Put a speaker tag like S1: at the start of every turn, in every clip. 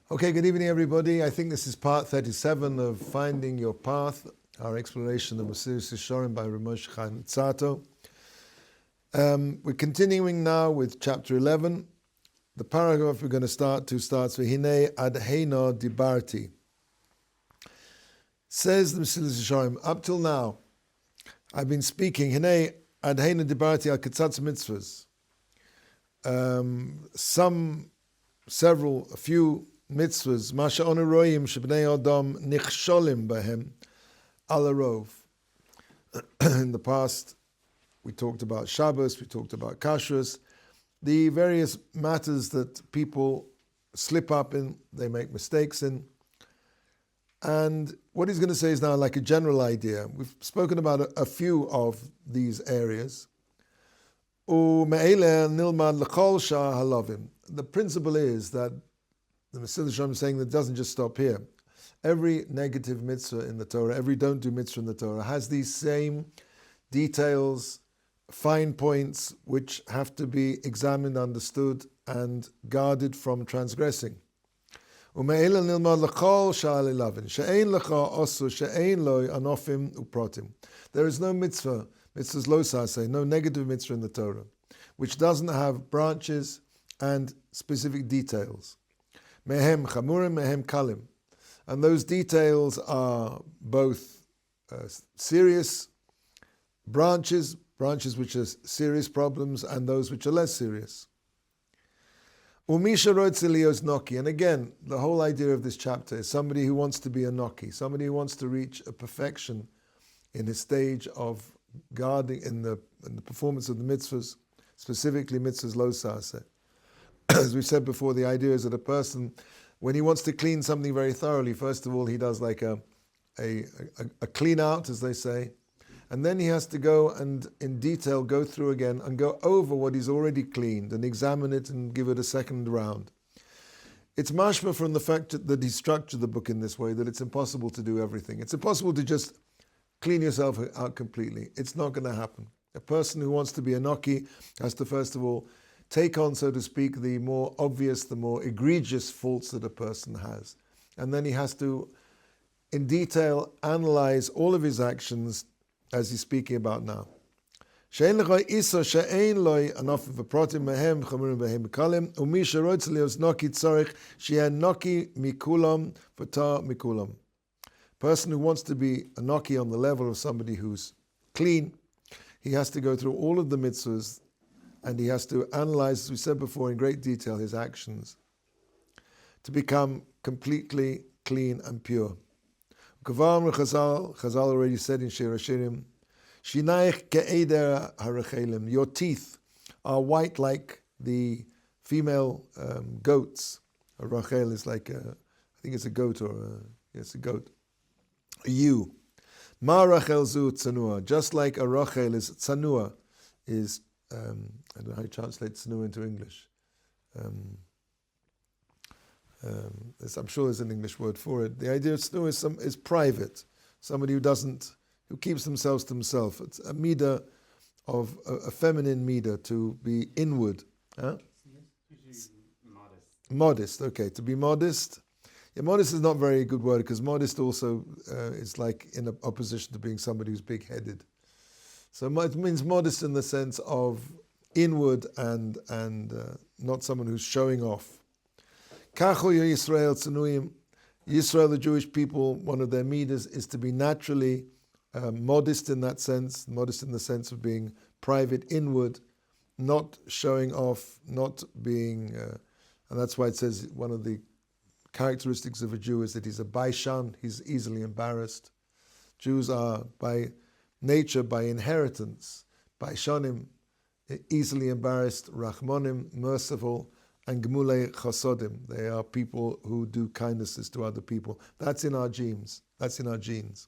S1: Okay, good evening, everybody. I think this is part 37 of Finding Your Path, our exploration of Mesillat Yesharim by Ramosh Chaim Tzato. We're continuing now with chapter 11. The paragraph we're going to starts with Hine Adheina Dibarti. Says the Mesillat Yesharim, up till now, I've been speaking Hine Adheina Dibarti al Ketzatz Mitzvahs. A few mitzvahs, Masha Oneroyim Shebnei Adam Nichsholim Bahem Alarov. In the past, we talked about Shabbos, we talked about Kashrus, the various matters that people slip up in, they make mistakes in. And what he's going to say is now like a general idea. We've spoken about a few of these areas. The principle is that the Mesillat Yesharim is saying that it doesn't just stop here. Every negative mitzvah in the Torah, every don't do mitzvah in the Torah has these same details, fine points, which have to be examined, understood, and guarded from transgressing. There is no mitzvah, mitzvahs lo saseh, no negative mitzvah in the Torah, which doesn't have branches and specific details. Mehem chamurim, mehem kalim. And those details are both serious branches which are serious problems, and those which are less serious. Umisha rotzilios noki. And again, the whole idea of this chapter is somebody who wants to be a noki, somebody who wants to reach a perfection in his stage of guarding in the performance of the mitzvahs, specifically mitzvahs lo saseh. As we've said before, the idea is that a person, when he wants to clean something very thoroughly, first of all, he does like a clean out, as they say, and then he has to go and in detail go through again and go over what he's already cleaned and examine it and give it a second round. It's mashma from the fact that he structured the book in this way that it's impossible to do everything. It's impossible to just clean yourself out completely. It's not going to happen. A person who wants to be a noki has to first of all take on, so to speak, the more obvious, the more egregious faults that a person has. And then he has to, in detail, analyze all of his actions as he's speaking about now. Person who wants to be a noki on the level of somebody who's clean, he has to go through all of the mitzvahs, and he has to analyze, as we said before, in great detail, his actions to become completely clean and pure. Chazal already said in Shir Hashirim, Shinaich ke'eder harachelim. Your teeth are white like the female goats. A rachel is like I think it's a goat it's a goat. A ewe. Ma rachel zu tzanua. Just like a rachel is tzanua, is I don't know how you translate tzanua into English. I'm sure there's an English word for it. The idea of tzanua is private. Somebody who keeps themselves to themselves. It's a midah of a feminine midah, to be inward. Huh? Modest. Okay, to be modest. Yeah, modest is not a very good word, because modest also is like in opposition to being somebody who's big-headed. So it means modest in the sense of inward and not someone who's showing off. Kacho Yisrael Tzanuim. Yisrael, the Jewish people, one of their midas is to be naturally modest in that sense, modest in the sense of being private, inward, not showing off, not being, and that's why it says one of the characteristics of a Jew is that he's a baishan, he's easily embarrassed. Jews are by nature, by inheritance, baishanim, easily embarrassed, rachmonim, merciful, and gemulei chasodim. They are people who do kindnesses to other people. That's in our genes. That's in our genes.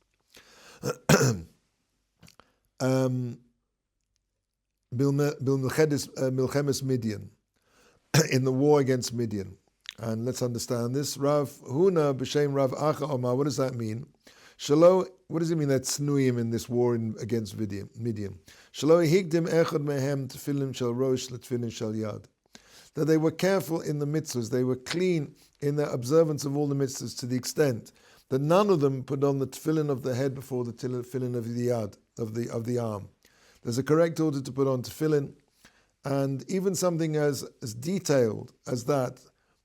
S1: Milchemes Midian, in the war against Midian. And let's understand this. Rav Huna b'shem Rav Acha Omar. What does that mean? Shalo. What does it mean that tznuim in this war against Midian? Shalo higdim echad mehem tefillin shel rosh letefillin shel yad. that they were careful in the mitzvahs, they were clean in their observance of all the mitzvahs to the extent that none of them put on the tefillin of the head before the tefillin of the yad, of the arm. There's a correct order to put on tefillin, and even something as detailed as that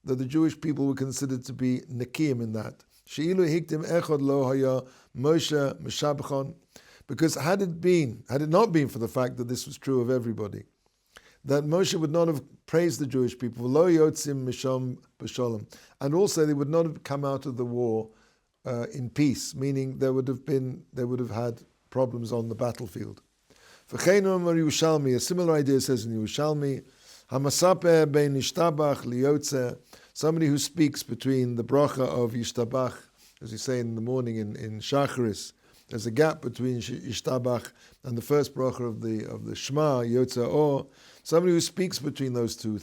S1: the Jewish people were considered to be nekiim in that. She'ilu hiktim echad lo haya Moshe meshabchon, because had it not been for the fact that this was true of everybody, that Moshe would not have praised the Jewish people, lo yotzim misham b'shalom, and also they would not have come out of the war in peace, meaning they would have had problems on the battlefield. V'cheinu amar Yerushalmi, a similar idea says in Yerushalmi, hamasaper bein yishtabach liyotze, somebody who speaks between the bracha of yishtabach, as we say in the morning in Shacharis. There's a gap between yishtabach and the first bracha of the Shema Yotze, or somebody who speaks between those two,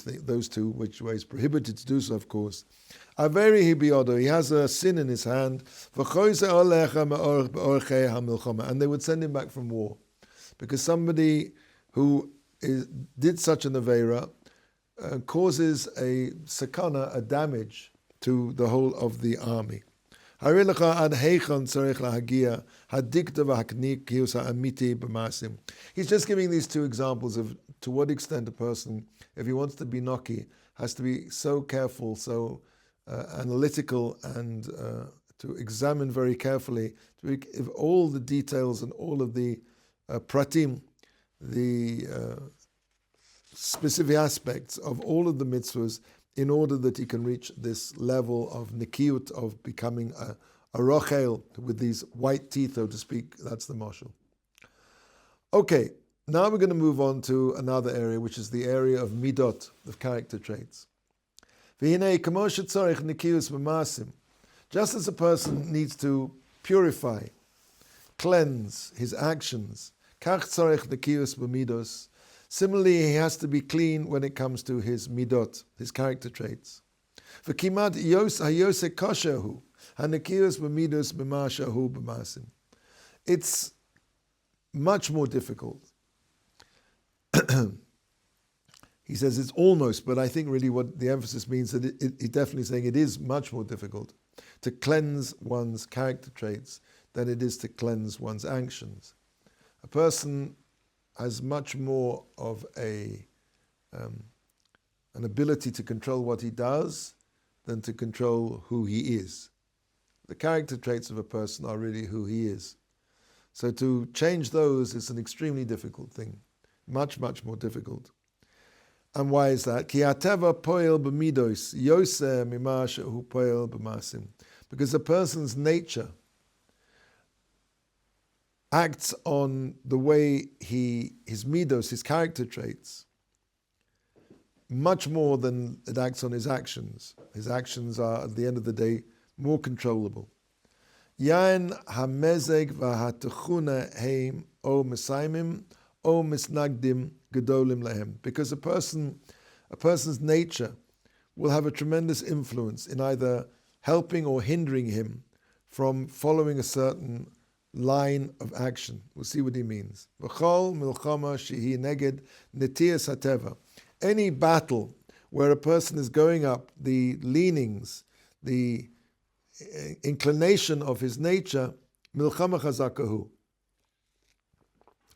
S1: which way is prohibited to do so, of course. Averi hibiodo, he has a sin in his hand, and they would send him back from war, because somebody who did such an avera causes a sakana, a damage to the whole of the army. He's just giving these two examples of to what extent a person, if he wants to be noki, has to be so careful, so analytical, and to examine very carefully if all the details and all of the pratim, the specific aspects of all of the mitzvahs, in order that he can reach this level of nikiyut, of becoming a rochel with these white teeth, so to speak. That's the mashal. Okay, now we're going to move on to another area, which is the area of midot, of character traits. Just as a person needs to purify, cleanse his actions, similarly, he has to be clean when it comes to his midot, his character traits. It's much more difficult. He says it's almost, but I think really what the emphasis means that he's definitely saying it is much more difficult to cleanse one's character traits than it is to cleanse one's actions. A person has much more of an ability to control what he does than to control who he is. The character traits of a person are really who he is. So to change those is an extremely difficult thing, much, much more difficult. And why is that? Because a person's nature acts on the way his midos, his character traits, much more than it acts on his actions. His actions are, at the end of the day, more controllable. Yain hamezeg v'hatechuna heim o mesaimim o misnagdim gedolim lehem. Because a person's nature will have a tremendous influence in either helping or hindering him from following a certain line of action. We'll see what he means. V'chol milchama shehi neged netias hateva. Any battle where a person is going up the leanings, the inclination of his nature, milchama chazakahu.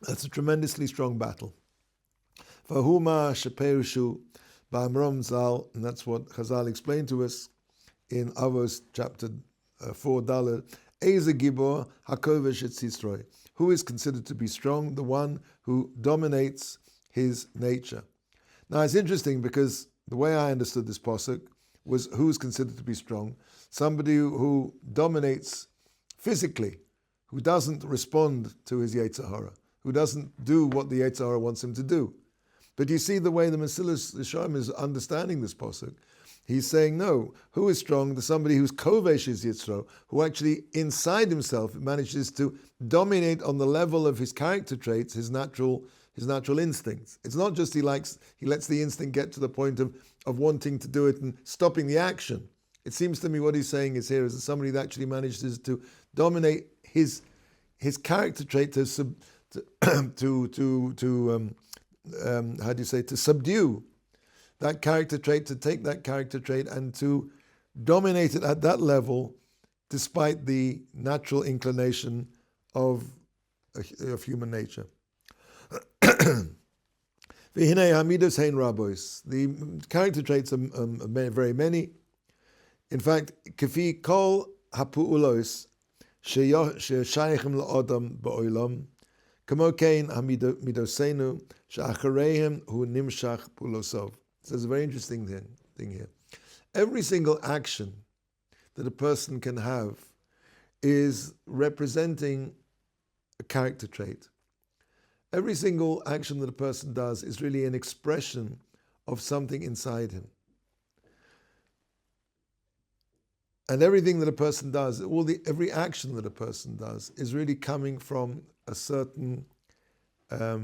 S1: That's a tremendously strong battle. Vahuma sheperishu ba'amrom zal, and that's what Chazal explained to us in Avos chapter 4 Dalet. Eze gibor hakovesh et Yisroi. Who is considered to be strong? The one who dominates his nature. Now it's interesting because the way I understood this pasuk was who is considered to be strong? Somebody who dominates physically, who doesn't respond to his Yetzer Hara, who doesn't do what the Yetzer Hara wants him to do. But you see the way the Mesillat Yesharim is understanding this pasuk. He's saying, no, who is strong? There's somebody who's kovesh is Yitzro, who actually inside himself manages to dominate on the level of his character traits, his natural instincts. It's not just he lets the instinct get to the point of wanting to do it and stopping the action. It seems to me what he's saying is here is that somebody that actually manages to dominate his character trait to subdue that character trait, to take that character trait and to dominate it at that level, despite the natural inclination of human nature. The character traits are very many. In fact, kefi kol hapu'ulos sheshayichem la'odam ba'olam, kamo kein hamidosenu she'achareihem hu nimshach pulosov. So there's a very interesting thing here. Every single action that a person can have is representing a character trait. Every single action that a person does is really an expression of something inside him. And everything that a person does, every action that a person does, is really coming from a certain, a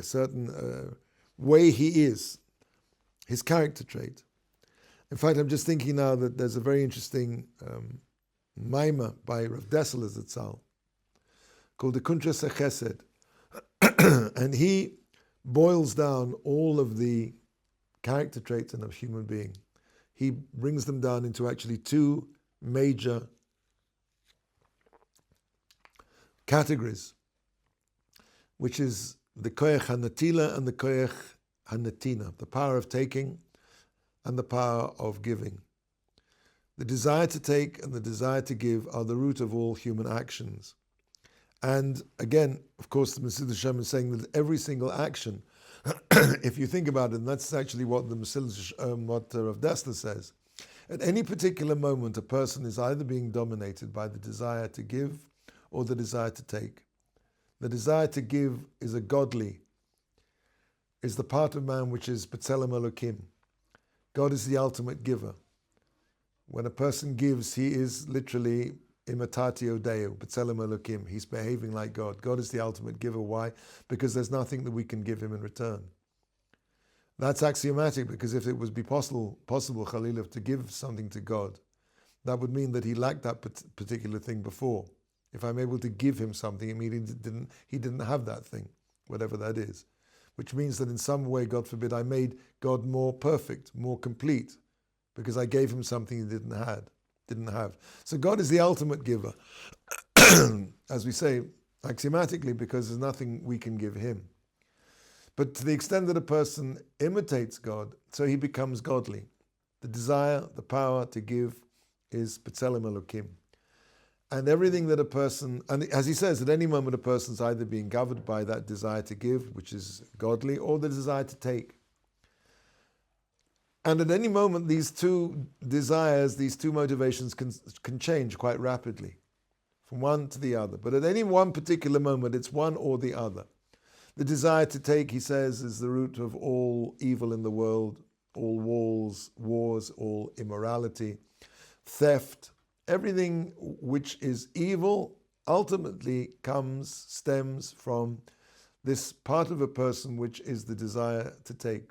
S1: certain way he is, his character trait. In fact, I'm just thinking now that there's a very interesting maima by Rav Dessler Zatzal called the Kuntras HaChesed, and he boils down all of the character traits in a human being. He brings them down into actually two major categories, which is the koyach hanatila and the koyach hanatina, the power of taking and the power of giving. The desire to take and the desire to give are the root of all human actions. And again, of course, the Mesillat Yesharim is saying that every single action, if you think about it, and that's actually what the what Rav Dessler says, at any particular moment, a person is either being dominated by the desire to give or the desire to take. The desire to give is a godly, is the part of man which is B'Tselem Elokim. God is the ultimate giver. When a person gives, he is literally imitatio Deo, B'Tselem Elokim. He's behaving like God. God is the ultimate giver. Why? Because there's nothing that we can give him in return. That's axiomatic, because if it would be possible, Chalilah, to give something to God, that would mean that he lacked that particular thing before. If I'm able to give him something, it means he didn't have that thing, whatever that is. Which means that in some way, God forbid, I made God more perfect, more complete, because I gave him something he didn't have. So God is the ultimate giver, as we say, axiomatically, because there's nothing we can give him. But to the extent that a person imitates God, so he becomes godly. The desire, the power to give is B'Tselem Elokim. And everything that a person, and as he says, at any moment a person's either being governed by that desire to give, which is godly, or the desire to take. And at any moment, these two desires, these two motivations can change quite rapidly from one to the other. But at any one particular moment, it's one or the other. The desire to take, he says, is the root of all evil in the world, all wars, all immorality, theft. Everything which is evil ultimately stems from this part of a person which is the desire to take,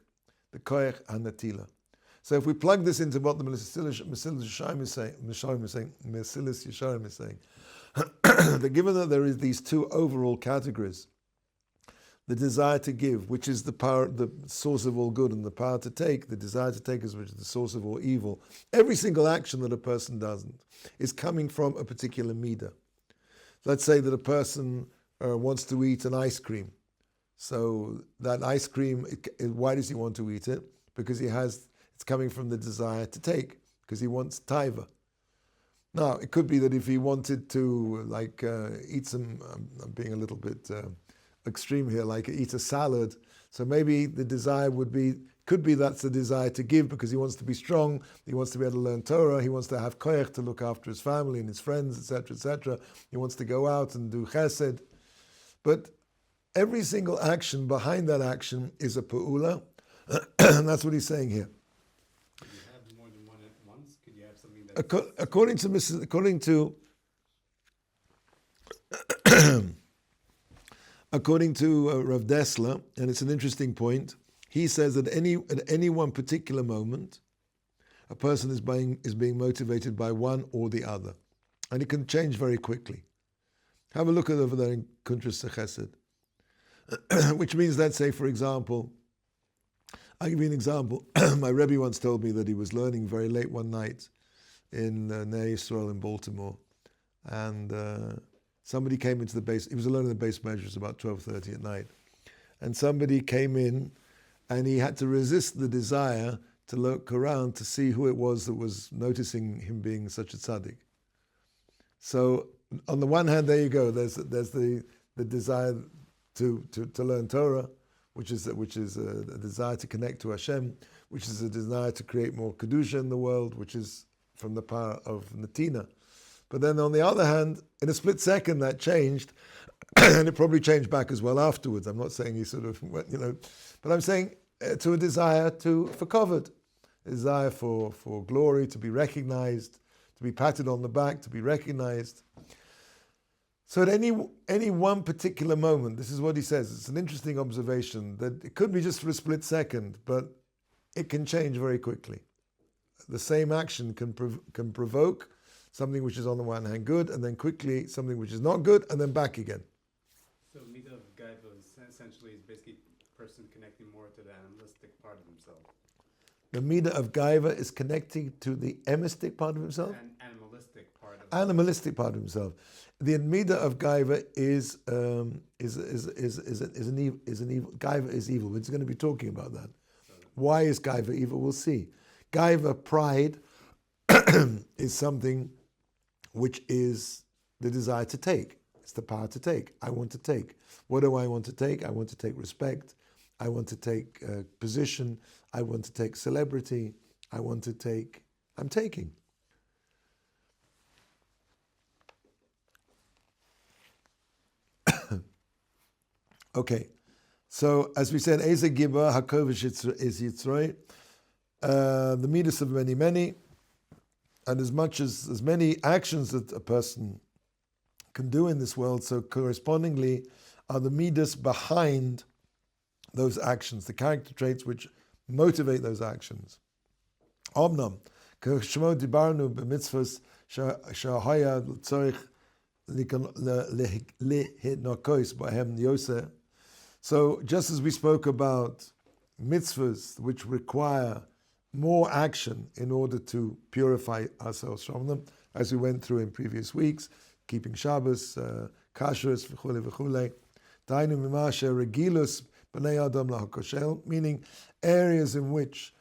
S1: the koyach hanatila. So if we plug this into what the Mesillat Yesharim is saying, that given that there is these two overall categories, the desire to give, which is the power, the source of all good, and the power to take, the desire to take, which is the source of all evil. Every single action that a person doesn't is coming from a particular midah. Let's say that a person wants to eat an ice cream. So that ice cream, why does he want to eat it? Because it's coming from the desire to take, because he wants taiva. Now, it could be that if he wanted to eat some, I'm being a little bit extreme here, like eat a salad, so maybe the desire could be that's the desire to give, because he wants to be strong, he wants to be able to learn Torah, he wants to have koyach to look after his family and his friends, etc., etc. He wants to go out and do chesed. But every single action behind that action is a pa'ula, and that's what he's saying here.
S2: Could you have more than one at once? Could you have something that...
S1: According to Rav Dessler, and it's an interesting point, he says that at any one particular moment, a person is being motivated by one or the other, and it can change very quickly. Have a look at over there in Kuntras Chesed, which means, let's say, for example, I'll give you an example. My Rebbe once told me that he was learning very late one night in Ner Yisrael in Baltimore, and somebody came into the base. He was learning the base measures about 12:30 at night, and somebody came in, and he had to resist the desire to look around to see who it was that was noticing him being such a tzaddik. So on the one hand, there you go. There's the desire to learn Torah, which is a desire to connect to Hashem, which is a desire to create more kedusha in the world, which is from the power of Natina. But then on the other hand, in a split second, that changed, and it probably changed back as well afterwards. I'm not saying he sort of went, but I'm saying to a desire for covered, a desire for glory, to be recognized, to be patted on the back, to be recognized. So at any one particular moment, this is what he says. It's an interesting observation that it could be just for a split second, but it can change very quickly. The same action can provoke something which is on the one hand good, and then quickly something which is not good, and then back again.
S2: So Midah of Gaiva essentially is basically a person connecting more to the animalistic part of himself.
S1: The Midah of Gaiva is connecting to the emistic part of himself?
S2: And animalistic part of
S1: Animalistic part of himself. The Midah of Gaiva is an evil. Gaiva is evil. We're going to be talking about that. Why is Gaiva evil? We'll see. Gaiva, pride, is something which is the desire to take. It's the power to take. I want to take. What do I want to take? I want to take respect. I want to take position. I want to take celebrity. I'm taking. Okay, so as we said, Eze Gibah Hakovish is Yitzroi, the midas of many, and as many actions that a person can do in this world, so correspondingly are the midas behind those actions, the character traits which motivate those actions. Omnam, k'shmo dibarnu b'mitzvos shahaya l'tzorich lehitnokos b'hem yoseh. So just as we spoke about mitzvahs which require more action in order to purify ourselves from them, as we went through in previous weeks, keeping Shabbos, kashrus, v'chule v'chule, dainu mimashe regilus b'nei adam lahakoshel, meaning areas in which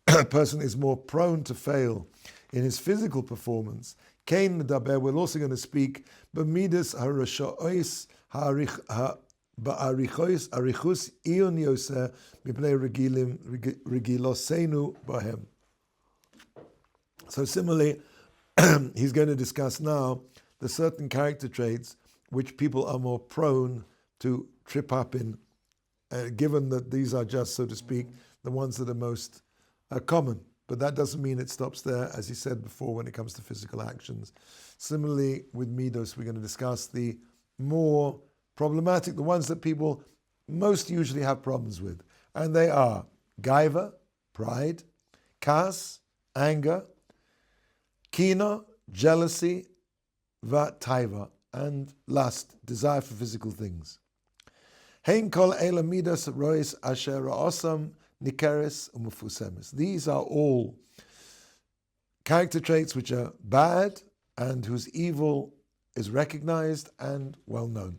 S1: a person is more prone to fail in his physical performance. Kain medaber, we're also going to speak b'midas harashois ba'arichos arichus ion yoseh mipnei regilosenu bahem. So similarly, he's going to discuss now the certain character traits which people are more prone to trip up in, given that these are just, so to speak, the ones that are most common. But that doesn't mean it stops there, as he said before, when it comes to physical actions. Similarly, with midos, we're going to discuss the more problematic, the ones that people most usually have problems with. And they are gaiva, pride, kas, anger, kina, jealousy, taiva, and lust, desire for physical things. Hein kol ela midas rois asher osam nikeres umufusemis. These are all character traits which are bad and whose evil is recognized and well known.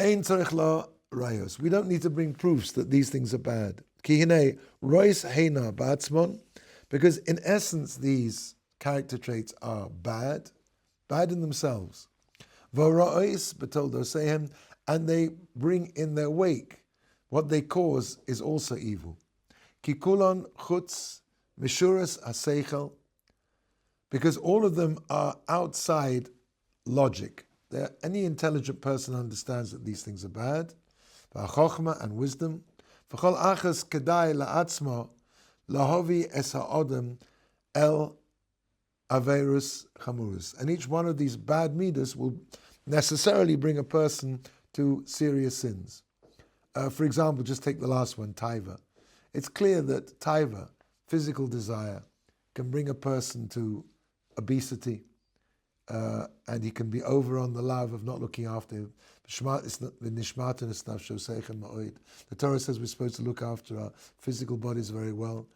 S1: Ein tzarich la rayos. We don't need to bring proofs that these things are bad. Ki hinei rois heina ba'atzmon, because in essence these character traits are bad in themselves. V'ra'os b'toldosehem, and they bring in their wake what they cause is also evil. Ki kulon chutz mishuras haseichel, because all of them are outside logic. Any intelligent person understands that these things are bad. V'chochma, and wisdom. V'chol achas kedai la'atzma lahovi es ha'odem el averus chamurus. And each one of these bad midas will necessarily bring a person to serious sins. For example, just take the last one, taiva. It's clear that taiva, physical desire, can bring a person to obesity, and he can be over on the love of not looking after him. The Torah says we're supposed to look after our physical bodies very well.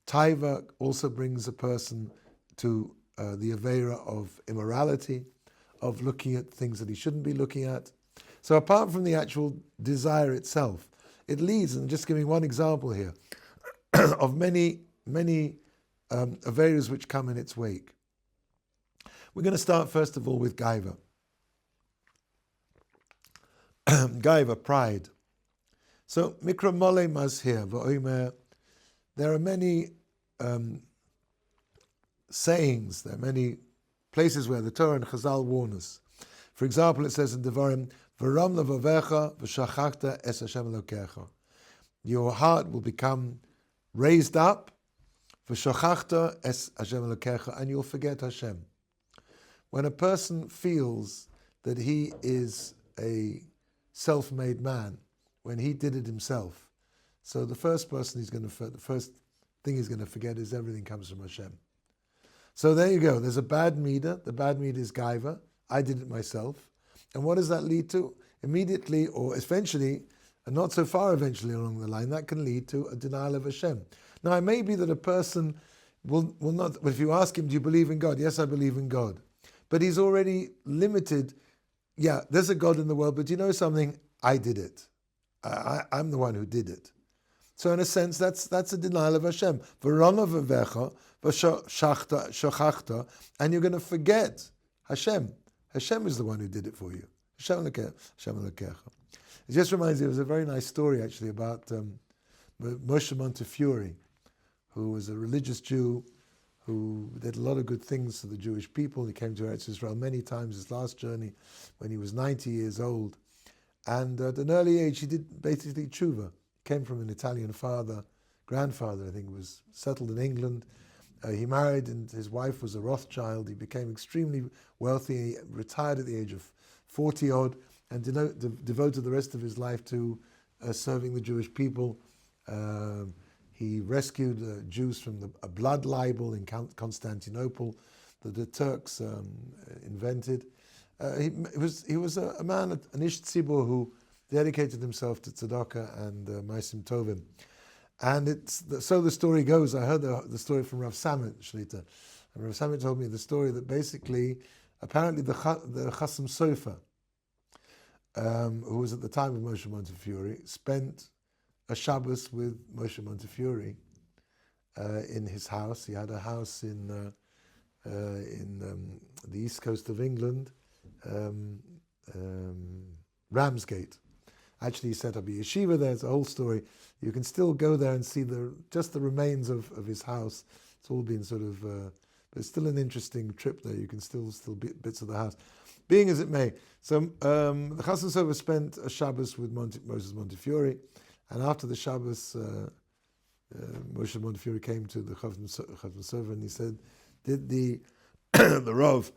S1: Taiva also brings a person to the Avera of immorality, of looking at things that he shouldn't be looking at. So apart from the actual desire itself, it leads, and just giving one example here, of many Averas which come in its wake. We're going to start first of all with Gaiva. Gaiva, pride. So, Mikra Mole Mas here, there are many sayings, there are many places where the Torah and Chazal warn us. For example, it says in Devarim, V'ram levavecha v'shachachta es Hashem Elokecha. Your heart will become raised up, v'shachachta es Hashem Elokecha, and you'll forget Hashem. When a person feels that he is a self-made man, when he did it himself, so the first thing he's going to forget is everything comes from Hashem. So there you go. There's a bad midah. The bad midah is gaiva. I did it myself. And what does that lead to? Immediately, or eventually, and not so far eventually along the line, that can lead to a denial of Hashem. Now, it may be that a person will not, but if you ask him, do you believe in God? Yes, I believe in God. But he's already limited. Yeah, there's a God in the world, but you know something? I did it. I'm the one who did it. So in a sense, that's a denial of Hashem. And you're going to forget Hashem. Hashem is the one who did it for you. It just reminds me, it was a very nice story actually about Moshe Montefiore, who was a religious Jew who did a lot of good things to the Jewish people. He came to Eretz Israel many times, his last journey when he was 90 years old. And at an early age, he did basically tshuva. He came from an Italian grandfather, I think, was settled in England. He married, and his wife was a Rothschild. He became extremely wealthy. He retired at the age of 40-odd and devoted the rest of his life to serving the Jewish people. He rescued Jews from a blood libel in Constantinople that the Turks invented. He was a man, an Ish Tzibur, who dedicated himself to tzedakah and ma'asim tovim. And so the story goes. I heard the story from Rav Samit Shlita. And Rav Samit told me the story that basically, apparently the Chasam Sofer, who was at the time of Moshe Montefiore, spent a Shabbos with Moshe Montefiore in his house. He had a house in the east coast of England, Ramsgate. Actually, he set up a yeshiva there. It's a whole story. You can still go there and see just the remains of his house. It's all been sort of, but it's still an interesting trip there. You can still bits of the house. Being as it may. So the Chasam Sofer spent a Shabbos with Moses Montefiore, and after the Shabbos, Moshe Montefiore came to the Chasam Sofer and he said, did the the Rav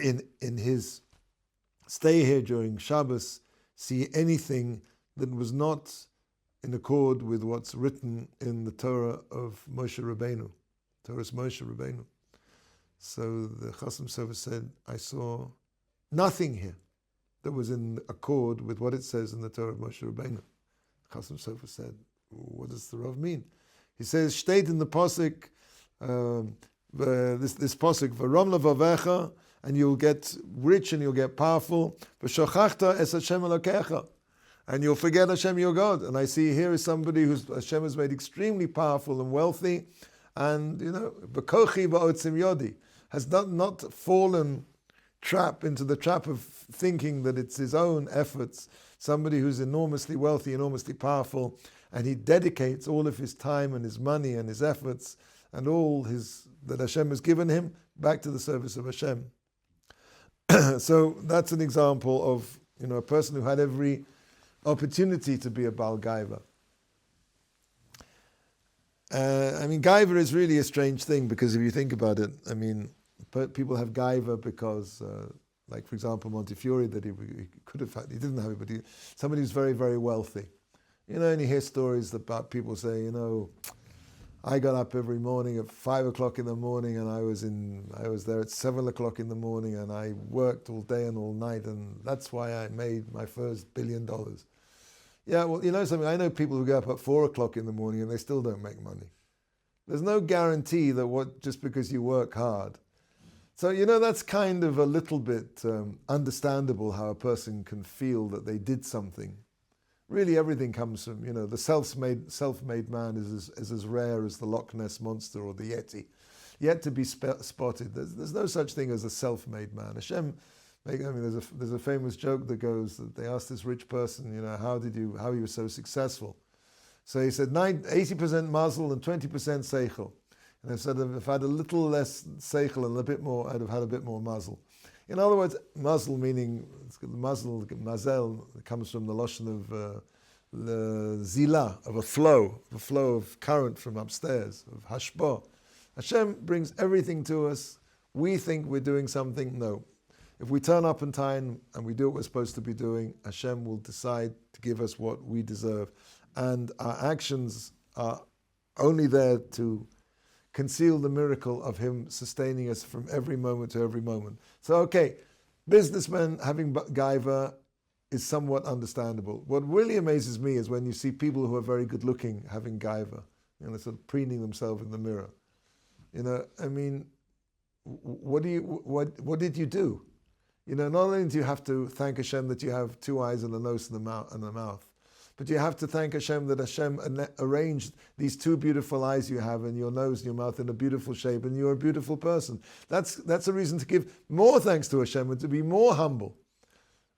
S1: in his stay here during Shabbos see anything that was not in accord with what's written in the Torah of Moshe Rabbeinu, Torah's Moshe Rabbeinu? So the Chasam Sofer said, I saw nothing here that was in accord with what it says in the Torah of Moshe Rabbeinu. Chasam Sofer said, what does the Rav mean? He says, state in the Pasuk, this Pasuk, V'ram levavecha, and you'll get rich and you'll get powerful. V'shachachta es Hashem Elokecha, and you'll forget Hashem your God. And I see here is somebody who Hashem has made extremely powerful and wealthy, and b'kochi v'otzim yodi, has not fallen into the trap of thinking that it's his own efforts. Somebody who's enormously wealthy, enormously powerful, and he dedicates all of his time and his money and his efforts and all that Hashem has given him back to the service of Hashem. So that's an example of a person who had every opportunity to be a Baal Gaiva. Gaiva is really a strange thing, because if you think about it, people have Gaiva because, like for example, Montefiore, that he could have had, he didn't have it, but somebody who's very, very wealthy. And you hear stories about people say, I got up every morning at 5 o'clock in the morning, and I was there at 7 o'clock in the morning, and I worked all day and all night, and that's why I made my first $1 billion. Yeah, well, you know something, I know people who get up at 4 o'clock in the morning and they still don't make money. There's no guarantee that just because you work hard. So, you know, that's kind of a little bit understandable how a person can feel that they did something. Really, everything comes from, you know, the self-made man is as rare as the Loch Ness Monster or the Yeti. Yet to be spotted. There's no such thing as a self-made man. Hashem, I mean, there's a famous joke that goes that they asked this rich person, you know, how you were so successful. So he said 80% mazel and 20% seichel. And I said, if I had a little less seichel and a bit more, I'd have had a bit more mazel. In other words, mazel meaning, mazel, mazel, comes from the lashon of the zila, of a flow of current from upstairs, of hashba. Hashem brings everything to us. We think we're doing something. No. If we turn up in time and we do what we're supposed to be doing, Hashem will decide to give us what we deserve. And our actions are only there to conceal the miracle of Him sustaining us from every moment to every moment. So, okay, businessmen having gaiva is somewhat understandable. What really amazes me is when you see people who are very good looking having gaiva, you know, sort of preening themselves in the mirror. You know, I mean, what did you do? You know, not only do you have to thank Hashem that you have 2 eyes and a nose and a mouth, but you have to thank Hashem that Hashem arranged these 2 beautiful eyes you have and your nose and your mouth in a beautiful shape, and you're a beautiful person. That's a reason to give more thanks to Hashem and to be more humble.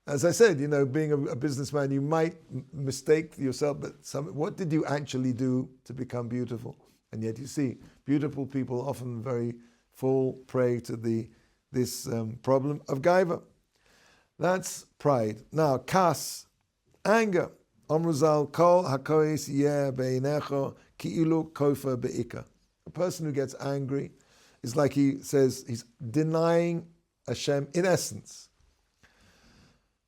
S1: As I said, you know, being a businessman, you might mistake yourself, but what did you actually do to become beautiful? And yet you see, beautiful people often fall prey to this problem of gaiva. That's pride. Now, kas, anger. Omruzal kol hakois yeh beinecho ki'ilu kofa be'ika. A person who gets angry is like he says, he's denying Hashem in essence.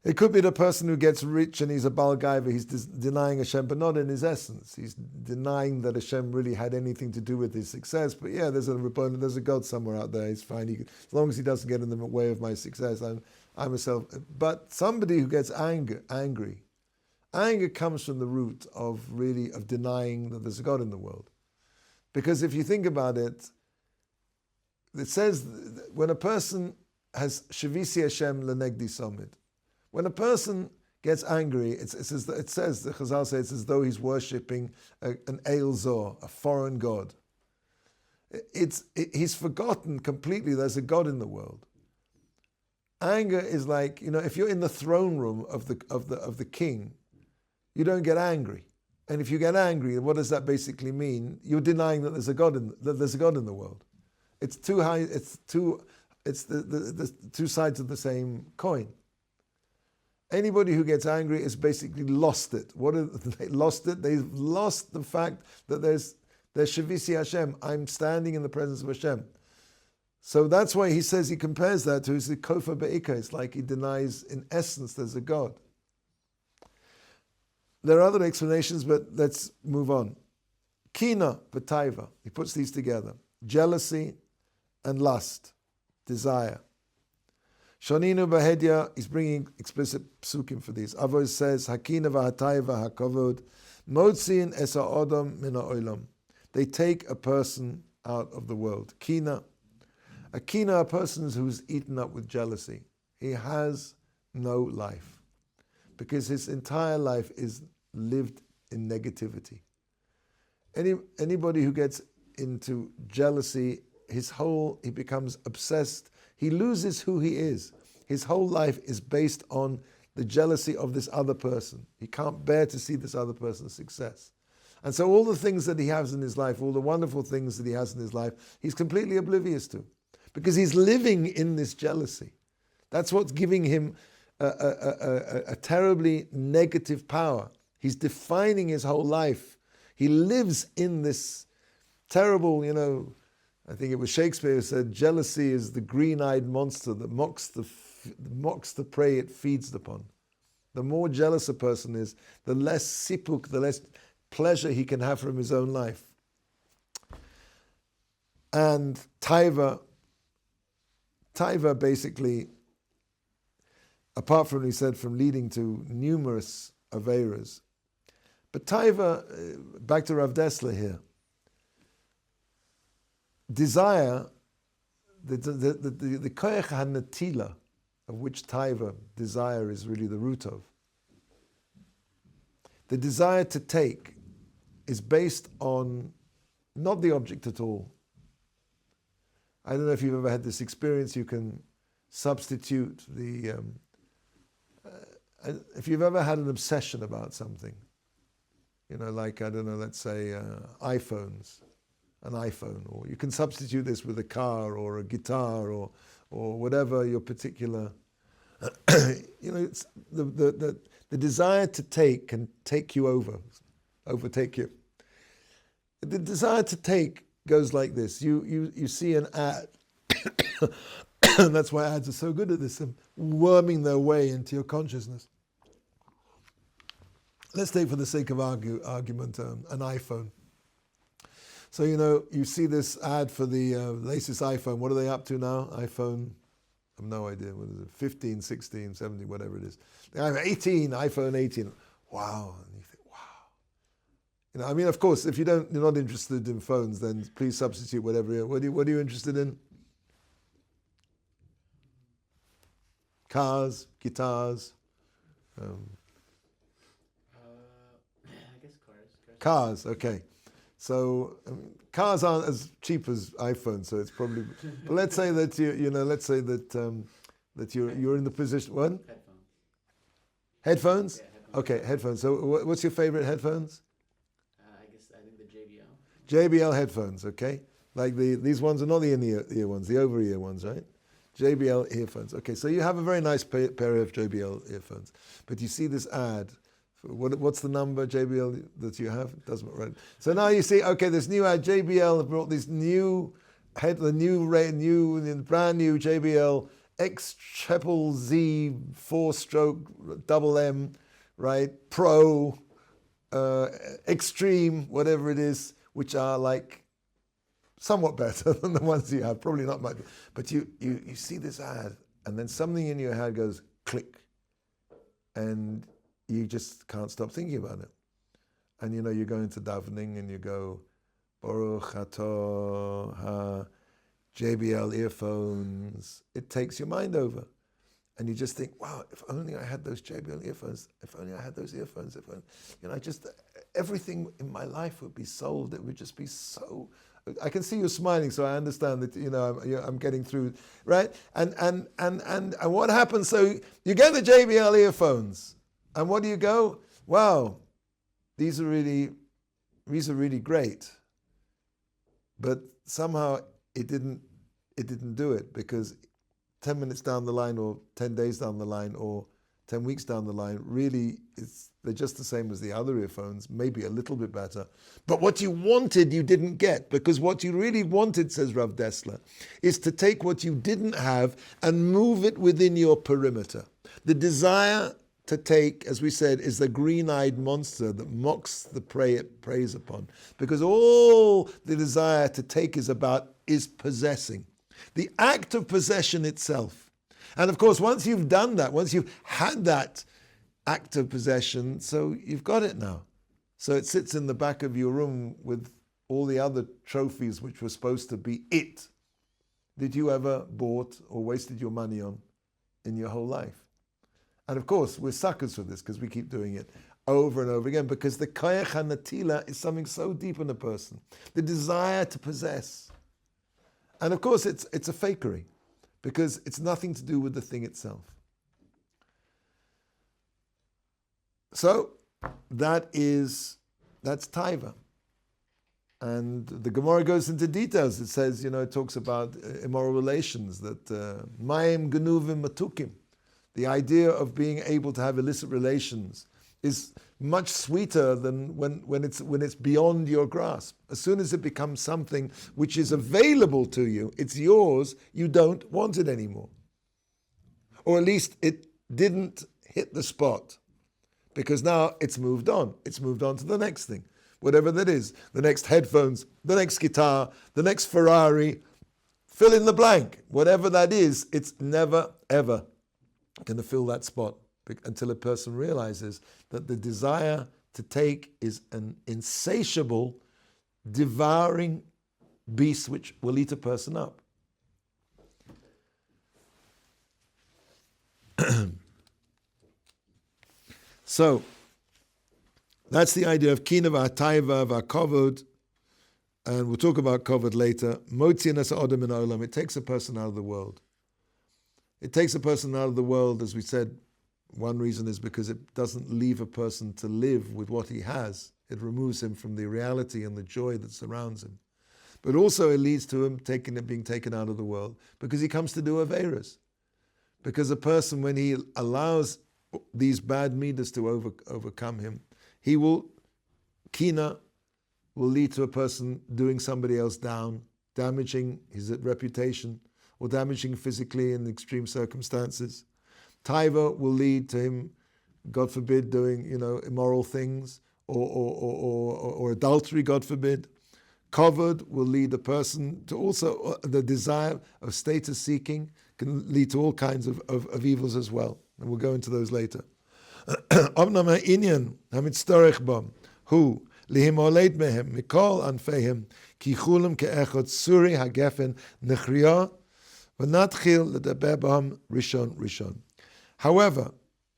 S1: It could be the person who gets rich and he's a Baal Gaiva, he's denying Hashem, but not in his essence. He's denying that Hashem really had anything to do with his success. But yeah, there's a God somewhere out there, he's fine. As long as he doesn't get in the way of my success, I'm a self. But somebody who gets angry, anger comes from the root of denying that there's a God in the world. Because if you think about it, it says when a person has Shavisi Hashem lenegdi somid, when a person gets angry, it says, the Chazal says, it's as though he's worshipping an Eil Zor, a foreign god. He's forgotten completely there's a God in the world. Anger is like, you know, if you're in the throne room of the king, you don't get angry. And if you get angry, what does that basically mean? You're denying that there's a God in the world. It's too high. It's the 2 sides of the same coin. Anybody who gets angry has basically lost it. What have they lost it? They've lost the fact that there's Shavisi Hashem. I'm standing in the presence of Hashem. So that's why he says, he compares that to his kofa be'ika. It's like he denies in essence there's a God. There are other explanations, but let's move on. Kina v'taiva. He puts these together. Jealousy and lust, desire. Shoninu b'hedya, he's bringing explicit psukim for these. Avos says, Hakina v'hataiva hakavod, motzin es ha'odam min ha'olam. They take a person out of the world. Kina. A kina, a person who's eaten up with jealousy. He has no life. Because his entire life is lived in negativity. Anybody who gets into jealousy, he becomes obsessed. He loses who he is. His whole life is based on the jealousy of this other person. He can't bear to see this other person's success. And so all the things that he has in his life, all the wonderful things that he has in his life, he's completely oblivious to. Because he's living in this jealousy. That's what's giving him a terribly negative power. He's defining his whole life. He lives in this terrible, I think it was Shakespeare who said, jealousy is the green-eyed monster that mocks the prey it feeds upon. The more jealous a person is, the less sipuk, the less pleasure he can have from his own life. And taiva basically, apart from, he said, from leading to numerous averas, but taiva, back to Rav Dessler here, desire, the koyach hanatila, of which taiva, desire, is really the root of. The desire to take is based on not the object at all. I don't know if you've ever had this experience. You can substitute the... if you've ever had an obsession about something, like, I don't know, let's say iPhones, an iPhone, or you can substitute this with a car or a guitar or whatever your particular... it's the desire to take can take you overtake you. The desire to take goes like this. You see an ad, and that's why ads are so good at this, worming their way into your consciousness. Let's take, for the sake of argument, an iPhone. So, you see this ad for the latest iPhone. What are they up to now? iPhone, I have no idea. What is it? 15, 16, 17, whatever it is. They have 18, iPhone 18. Wow. And you think, wow. Of course, if you're not interested in phones, then please substitute whatever. What are you interested in? Cars, guitars.
S3: I guess cars.
S1: Cars, okay. So cars aren't as cheap as iPhones, so it's probably. But let's say that that you're in the position. What? Headphones.
S3: Yeah, headphones.
S1: Okay, headphones. So what's your favorite headphones?
S3: I think the JBL.
S1: JBL headphones. Okay, like these ones are not the in-ear ones, the over-ear ones, right? JBL earphones. Okay, so you have a very nice pair of JBL earphones, but you see this ad. What's the number JBL that you have? It doesn't right. So now you see, okay, this new ad, JBL have brought this brand new JBL X triple Z 4-stroke double M, right? Pro, Extreme, whatever it is, which are like somewhat better than the ones you have. Probably not much, but you see this ad, and then something in your head goes click, and you just can't stop thinking about it. And you go into davening and you go, Baruch Atah Ha JBL earphones. It takes your mind over. And you just think, wow, if only I had those JBL earphones, if only I had those earphones, if only, everything in my life would be solved. It would just be so... I can see you smiling, so I understand that I'm getting through, right? And what happens? So you get the JBL earphones, and what do you go? Wow, these are really great. But somehow it didn't do it, because 10 minutes down the line, or 10 days down the line, or 10 weeks down the line, really they're just the same as the other earphones, maybe a little bit better. But what you wanted, you didn't get, because what you really wanted, says Rav Dessler, is to take what you didn't have and move it within your perimeter. The desire to take, as we said, is the green-eyed monster that mocks the prey it preys upon. Because all the desire to take is about is possessing. The act of possession itself. And of course, once you've done that, once you've had that act of possession, so you've got it now. So it sits in the back of your room with all the other trophies which were supposed to be it that you ever bought or wasted your money on in your whole life. And of course, we're suckers for this, because we keep doing it over and over again, because the koyach hanatila is something so deep in a person, the desire to possess. And of course, it's a fakery, because it's nothing to do with the thing itself. So that's taiva. And the Gemara goes into details. It says, it talks about immoral relations, that mayim genuvim matukim. The idea of being able to have illicit relations is much sweeter than when it's beyond your grasp. As soon as it becomes something which is available to you, it's yours, you don't want it anymore. Or at least it didn't hit the spot, because now it's moved on. It's moved on to the next thing. whatever that is, the next headphones, the next guitar, the next Ferrari, fill in the blank. Whatever that is, it's never, ever going to fill that spot until a person realizes that the desire to take is an insatiable, devouring beast which will eat a person up. So, that's the idea of kina v'atayva v'kovod, and we'll talk about kovod later. Motziin es ha'odem min ha'olam. It takes a person out of the world. It takes a person out of the world, as we said. One reason is because it doesn't leave a person to live with what he has. It removes him from the reality and the joy that surrounds him. But also it leads to him being taken out of the world because he comes to do aveiros. Because a person, when he allows these bad midas to overcome him, kina will lead to a person doing somebody else down, damaging his reputation, or damaging physically in extreme circumstances. Taiva will lead to him, God forbid, doing immoral things, or adultery, God forbid. Kovod will lead a person to also the desire of status seeking can lead to all kinds of evils as well. And we'll go into those later. Omnam ha'inyan hamitztorech bam hu lihimoled mehem mikol anfehem ki chulam ke'echot suri hagefen nechriya v'natchil ledaber bam rishon. However,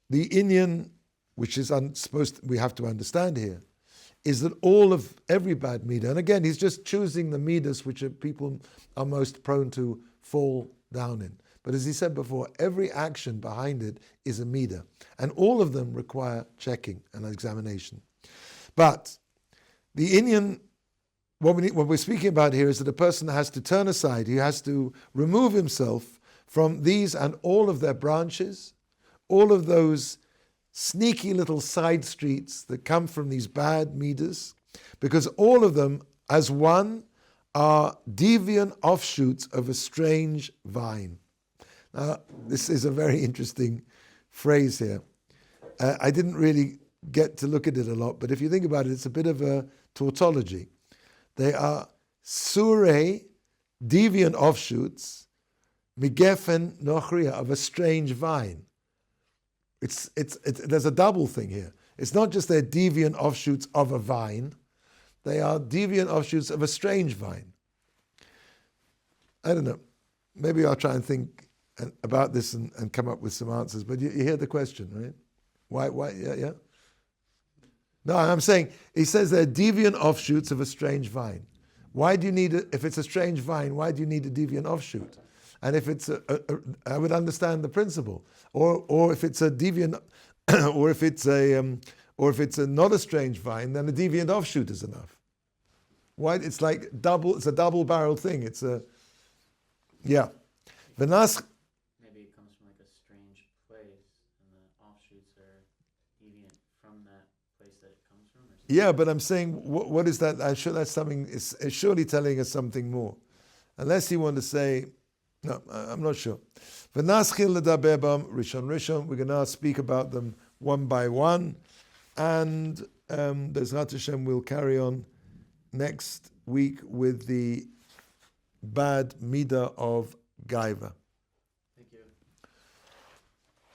S1: the inyan, which is we have to understand here, is that every bad midah, and again, he's just choosing the midas which people are most prone to fall down in. But as he said before, every action behind it is a midah, and all of them require checking and examination. But the inyan, what we're speaking about here is that a person has to turn aside, he has to remove himself from these and all of their branches, all of those sneaky little side streets that come from these bad midas, because all of them, as one, are deviant offshoots of a strange vine. Now, this is a very interesting phrase here. I didn't really get to look at it a lot, but if you think about it, it's a bit of a tautology. They are surei, deviant offshoots, migefen nochria, of a strange vine. There's a double thing here. It's not just they're deviant offshoots of a vine, they are deviant offshoots of a strange vine. I don't know. Maybe I'll try and think about this and come up with some answers. But you hear the question, right? Why? Yeah. No, I'm saying, he says they're deviant offshoots of a strange vine. Why do you need if it's a strange vine, why do you need a deviant offshoot? And if it's I would understand the principle. Or if it's a deviant, or if it's not a strange vine, then a deviant offshoot is enough. Why? It's like it's a double-barreled thing. It's yeah. V'nas.
S3: Maybe it comes from like a strange place, and the offshoots are deviant from that place that it comes from. Or something.
S1: Yeah, but I'm saying, what is that? I'm sure that's something. It's surely telling us something more, unless you want to say. No, I'm not sure. V'naschil ledaber bam rishon. We're going to speak about them one by one, and Bezrat Hashem will carry on next week with the bad midah of gaiva.